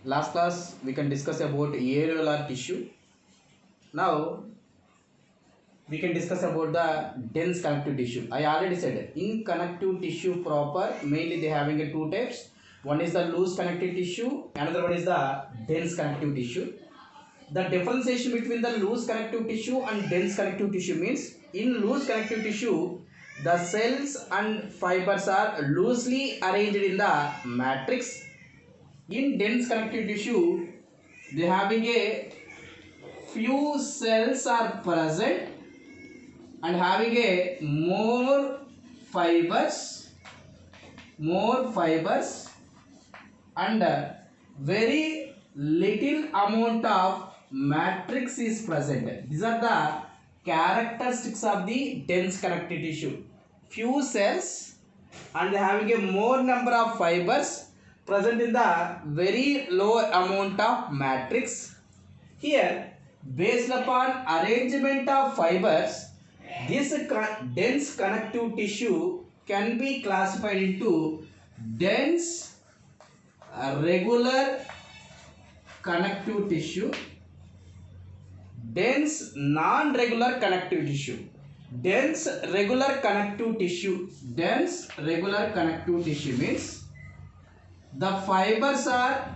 Last class we can discuss about areolar tissue. Now we can discuss about the dense connective tissue. I already said in connective tissue proper mainly they having a two types. One is the loose connective tissue, another one is the dense connective tissue. The differentiation between the loose connective tissue and dense connective tissue means in loose connective tissue the cells and fibers are loosely arranged in the matrix. In dense connective tissue they having a few cells are present and having a more fibers and very little amount of matrix is present. These are the characteristics of the dense connective tissue. Few cells and having a more number of fibers present in the very low amount of matrix. Here, based upon arrangement of fibers, this dense connective tissue can be classified into dense regular connective tissue, dense non-regular connective tissue. Dense regular connective tissue means the fibers are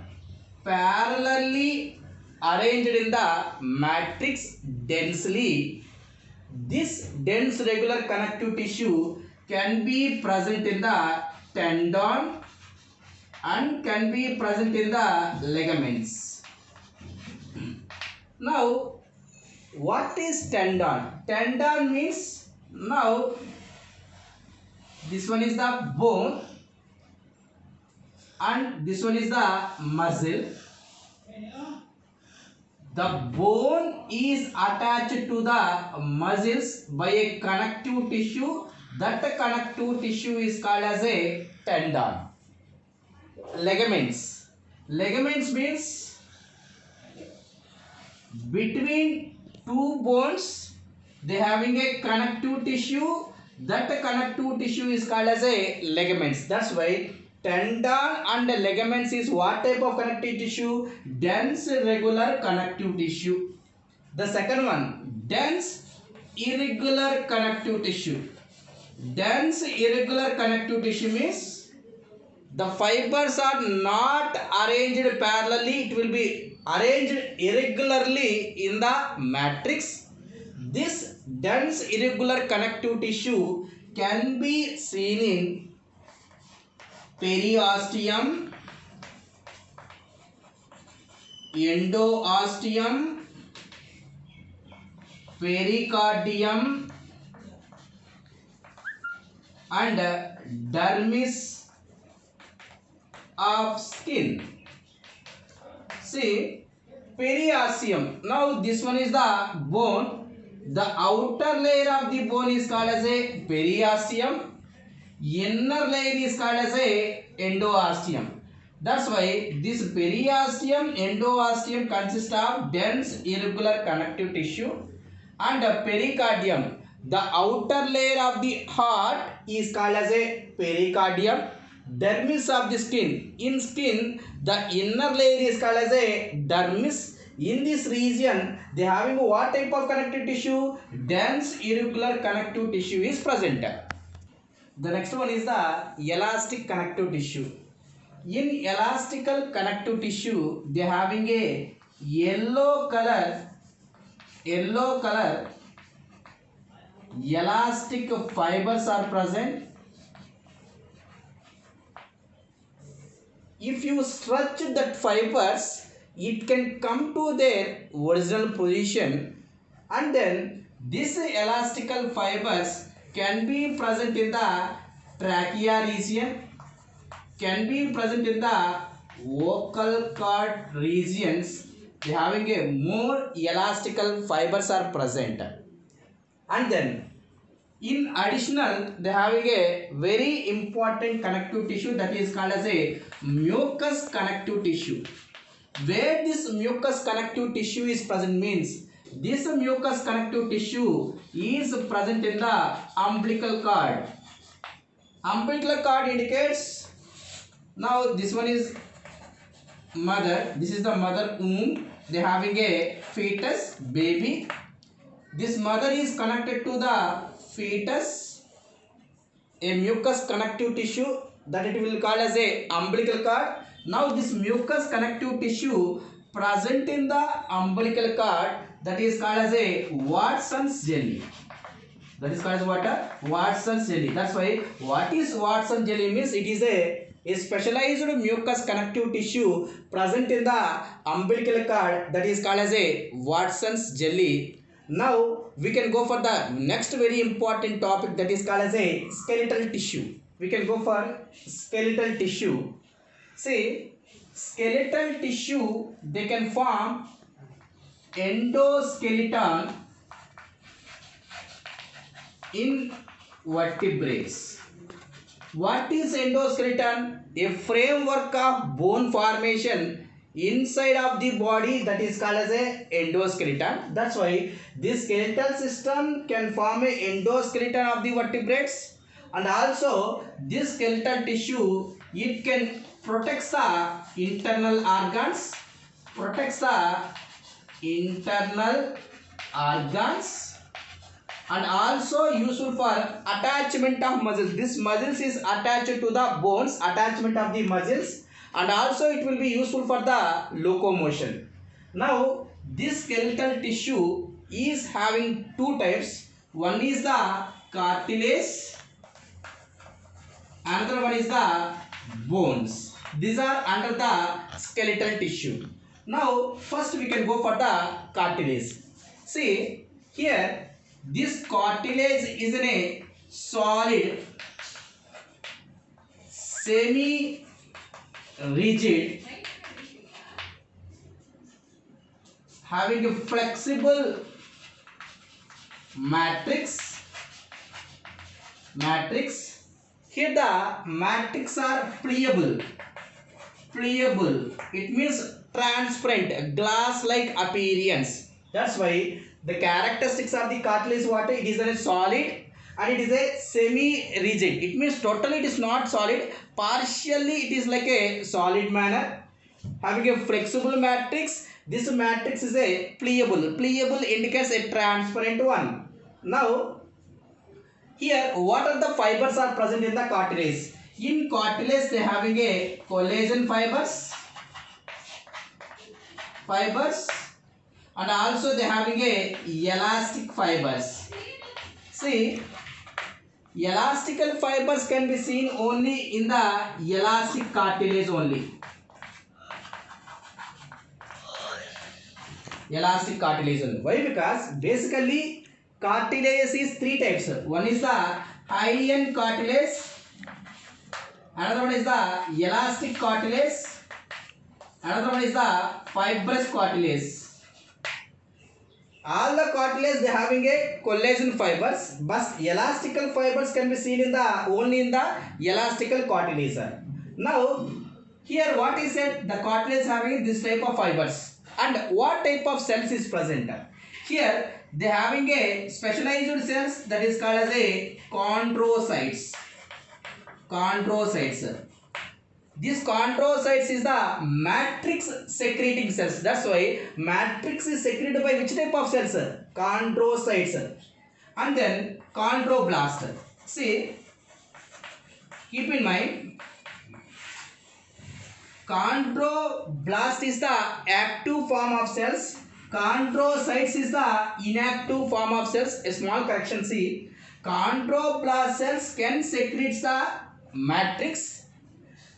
parallelly arranged in the matrix densely. This dense regular connective tissue can be present in the tendon and can be present in the ligaments. Now, what is tendon? Tendon means, now this one is the bone and this one is the muscle. The bone is attached to the muscles by a connective tissue. That connective tissue is called as a tendon. Ligaments. Ligaments means between two bones they having a connective tissue. That connective tissue is called as a ligaments. That's why tendon and ligaments is what type of connective tissue? Dense regular connective tissue. The second one, dense irregular connective tissue. Dense irregular connective tissue means the fibers are not arranged parallelly, it will be arranged irregularly in the matrix. This dense irregular connective tissue can be seen in periosteum, endosteum, pericardium and dermis of skin. See, periosteum. Now this one is the bone. The outer layer of the bone is called as a periosteum. Inner layer is called as a endosteum. That's why this periosteum, endosteum consists of dense irregular connective tissue and pericardium. The outer layer of the heart is called as a pericardium. Dermis of the skin. In skin, the inner layer is called as a dermis. In this region, they having what type of connective tissue? Dense irregular connective tissue is present. The next one is the elastic connective tissue. In elastical connective tissue, they having a yellow color elastic fibers are present. If you stretch that fibers, it can come to their original position, and then this elastical fibers can be present in the trachea region, can be present in the vocal cord regions. They having a more elastical fibers are present, and then in additional they having a very important connective tissue that is called as a mucous connective tissue. Where this mucous connective tissue is present means this mucous connective tissue is present in the umbilical cord. Umbilical cord indicates, now this one is mother. This is the mother womb. They having a fetus, baby. This mother is connected to the fetus, a mucous connective tissue that it will call as a umbilical cord. Now this mucous connective tissue present in the umbilical cord, that is called as a Watson's jelly. That is called as what? Watson's jelly. That's why what is Watson's jelly means it is a specialized mucous connective tissue present in the umbilical cord, that is called as a Watson's jelly. Now we can go for the next very important topic, that is called as a skeletal tissue. We can go for skeletal tissue. See, skeletal tissue, they can form endoskeleton in vertebrates. What is endoskeleton? A framework of bone formation inside of the body, that is called as a endoskeleton. That's why this skeletal system can form a endoskeleton of the vertebrates, and also this skeletal tissue, it can protect the internal organs, and also useful for attachment of muscles. This muscles is attached to the bones, attachment of the muscles, and also it will be useful for the locomotion. Now this skeletal tissue is having two types. One is the cartilage, another one is the bones. These are under the skeletal tissue. Now first we can go for the cartilage. See here, this cartilage is in a solid, semi rigid, having a flexible matrix. Here the matrix are pliable. It means transparent, glass like appearance. That's why the characteristics of the cartilage is what? It is a solid and it is a semi rigid. It means totally it is not solid, partially it is like a solid manner, having a flexible matrix. This matrix is a pliable indicates a transparent one. Now here, what are the fibers are present in the cartilage? In cartilage they having a collagen fibers, and also they having a elastic fibers. See, elastical fibers can be seen only in the elastic cartilage only. Why? Because basically cartilage is three types. One is the hyaline cartilage, another one is the elastic cartilage, another one is the fibrous cartilage. All the cartilage they having a collagen fibers, but elastical fibers can be seen in the only in the elastical cartilage. Now here what is it? The cartilage having this type of fibers. And what type of cells is present? Here they having a specialized cells, that is called as a chondrocytes. This chondrocytes is the matrix secreting cells. That's why matrix is secreted by which type of cells? Chondrocytes. And then chondroblast. See, keep in mind, chondroblast is the active form of cells. Chondrocytes is the inactive form of cells. A small correction. See, chondroblast cells can secrete the matrix.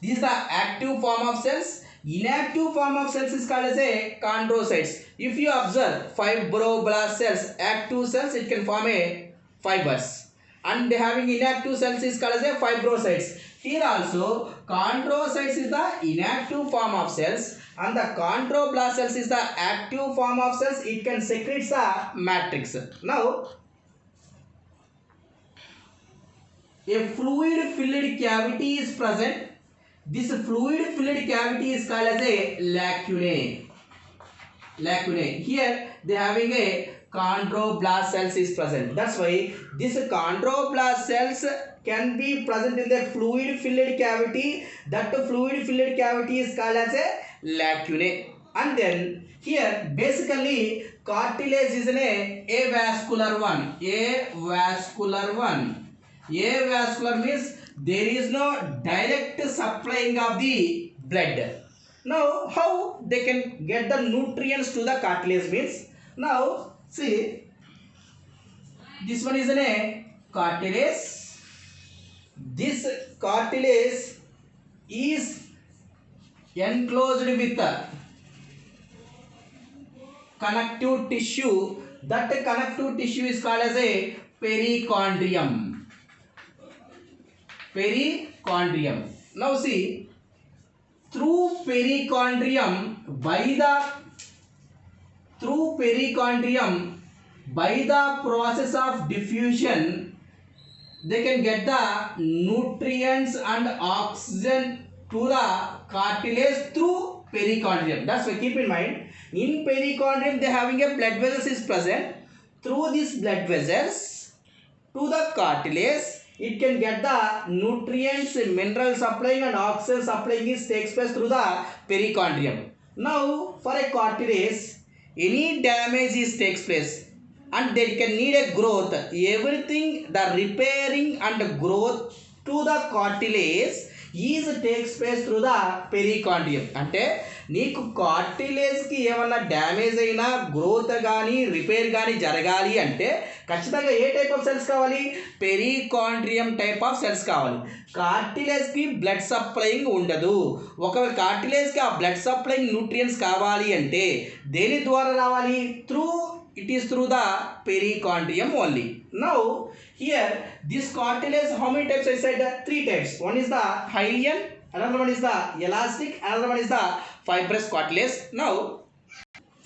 This is the active form of cells. Inactive form of cells is called as a chondrocytes. If you observe fibroblast cells, active cells, it can form a fibers. And having inactive cells is called as a fibrocytes. Here also chondrocytes is the inactive form of cells and the chondroblast cells is the active form of cells. It can secrete the matrix. Now a fluid filled cavity is present. This fluid filled cavity is called as a lacunae. Here they having a chondroblast cells is present. That's why this chondroblast cells can be present in the fluid filled cavity. That fluid filled cavity is called as a lacunae. And then here basically cartilage is an avascular one. Avascular one. Avascular means there is no direct supplying of the blood. Now how they can get the nutrients to the cartilage means, now see, this one is a cartilage. This cartilage is enclosed with a connective tissue. That connective tissue is called as a perichondrium. Perichondrium. Now see, through perichondrium by the process of diffusion, they can get the nutrients and oxygen to the cartilage through perichondrium. That's why keep in mind, in perichondrium they having a blood vessels is present. Through these blood vessels to the cartilage, it can get the nutrients, mineral supplying and oxygen supplying is takes place through the perichondrium. Now for a cartilage, any damage is takes place and they can need a growth. Everything, the repairing and growth to the cartilage is takes place through the perichondrium. అంటే నీకు కార్టిలేజ్కి ఏమన్నా damage అయినా growth కానీ repair కానీ జరగాలి అంటే ఖచ్చితంగా ఏ type of cells కావాలి? పెరికాండ్రియం టైప్ ఆఫ్ సెల్స్ కావాలి. కార్టిలేజ్కి బ్లడ్ సప్లయింగ్ ఉండదు. ఒకవేళ కార్టిలేజ్కి ఆ బ్లడ్ సప్లయింగ్ న్యూట్రియంట్స్ కావాలి అంటే దేని ద్వారా రావాలి? It is through the perichondrium only. Now here this cartilage, how many types I said? 3 types. One is the hyaline, another one is the elastic, another one is the fibrous cartilage. Now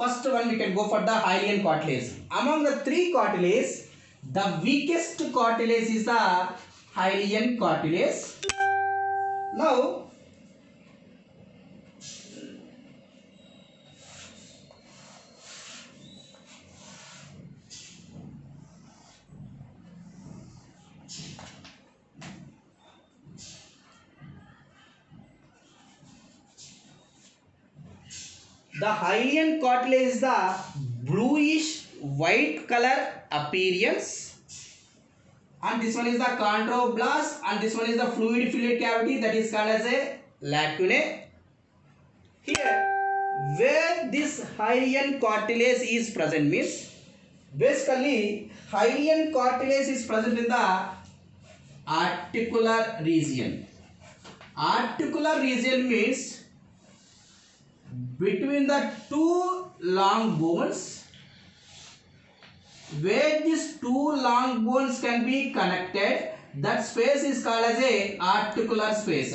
first one we can go for the hyaline cartilage. Among the 3 cartilage, the weakest cartilage is the hyaline cartilage. Now the hyaline cartilage is the bluish white color appearance, and this one is the chondroblast, and this one is the fluid filled cavity, that is called as a lacunae. Here where this hyaline cartilage is present means, basically hyaline cartilage is present in the articular region. Articular region means between the 2 long bones, where these 2 long bones can be connected, that space is called as a articular space.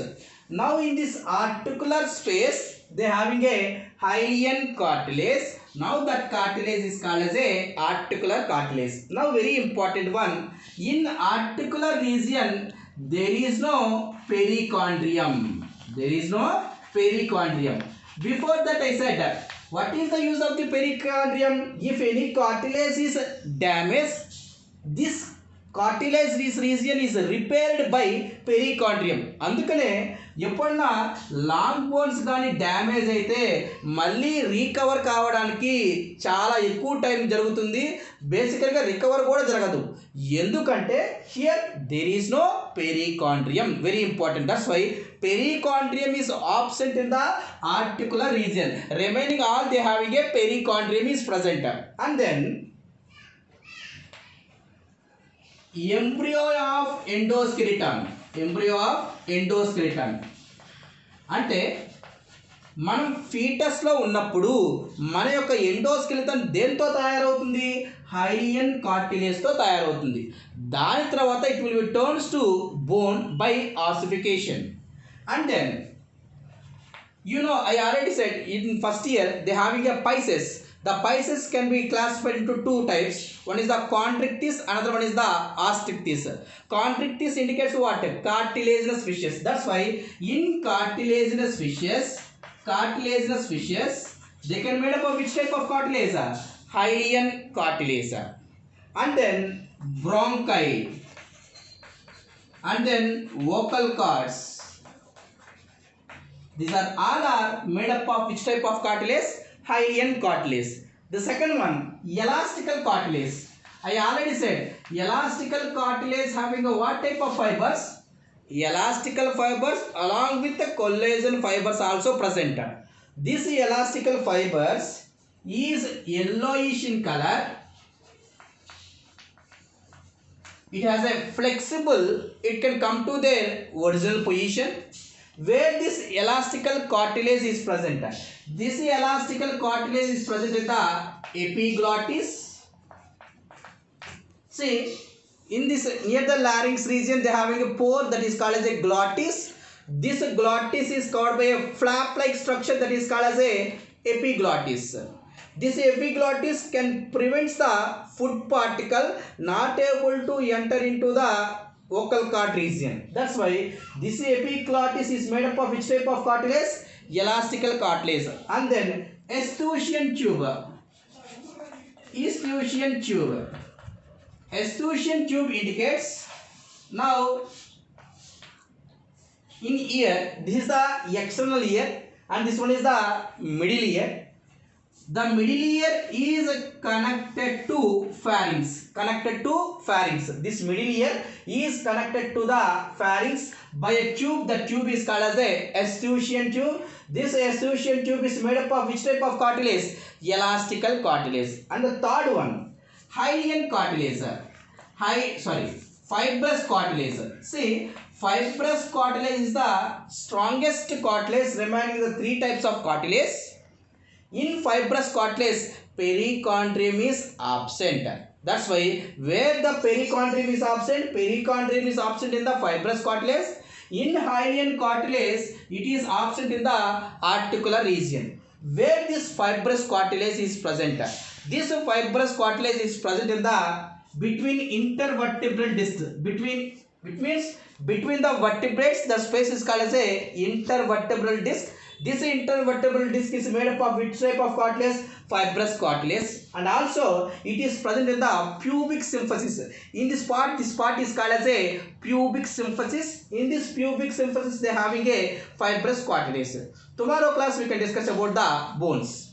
Now in this articular space they having a hyaline cartilage. Now that cartilage is called as a articular cartilage. Now very important one, in articular region there is no perichondrium. There is no perichondrium. Before that I said that what is the use of the perichondrium? If any cartilage is damaged, this cartilage this region is repaired by perichondrium. అందుకనే ఎప్పుడన్నా long bones కానీ damage అయితే మళ్ళీ recover కావడానికి చాలా ఎక్కువ time జరుగుతుంది. బేసికల్గా రికవర్ కూడా జరగదు. ఎందుకంటే here there is no perichondrium. Very important. That's why perichondrium is absent in the articular region. Remaining all they having a perichondrium is present. And then embryo of endoskeleton. Embryo of endoskeleton అంటే మనం ఫీటస్లో ఉన్నప్పుడు మన యొక్క endoskeleton దేంతో తయారవుతుంది? హైలియన్ కార్టిలేజ్తో తయారవుతుంది. దాని తర్వాత it will be turns to bone by ossification. And then you know I already said in first year they having a Pisces. The Pisces can be classified into 2 types. One is the chondrichthyes, another one is the ostrichthyes. Chondrichthyes indicates what? Cartilaginous fishes. That's why in cartilaginous fishes they can made up of which type of cartilage? Hylian cartilage, and then bronchi, and then vocal cords. These are all are made up of which type of cartilage? Hylian cartilage. The second one, elastical cartilage. I already said elastical cartilage having a what type of fibers? Elastical fibers along with the collagen fibers also present. These elastical fibers is yellowish in color. It has a flexible, it can come to their original position where this elastical cartilage is present. This elastical cartilage is present in the epiglottis. See, in this near the larynx region they are having a pore that is called as a glottis. This glottis is covered by a flap like structure that is called as a epiglottis. This epiglottis can prevent the food particle not able to enter into the vocal cord region. That's why this epiglottis is made up of which type of cartilage? Elastical cartilage. And then Eustachian tube. Eustachian tube. Eustachian tube indicates, now in ear, this is the external ear and this one is the middle ear. The middle ear is connected to pharynx. Connected to pharynx. This middle ear is connected to the pharynx by a tube. The tube is called as the Eustachian tube. This Eustachian tube is made up of which type of cartilage? Elastical cartilage. And the third one, Hylian cartilage. Fibrous cartilage. See, fibrous cartilage is the strongest cartilage remaining the three types of cartilage. In fibrous cartilage, perichondrium is absent. That's why where the perichondrium is absent in the fibrous cartilage. In Hylian cartilage, it is absent in the articular region. Where this fibrous cartilage is present? This fibrous cartilage is present in the between intervertebral disc. Between the vertebrates, the space is called as a intervertebral disc. This intervertebral disc is made up of which type of cartilage? Fibrous cartilage. And also it is present in the pubic symphysis. In this part is called as a pubic symphysis. In this pubic symphysis they are having a fibrous cartilage. Tomorrow class we can discuss about the bones.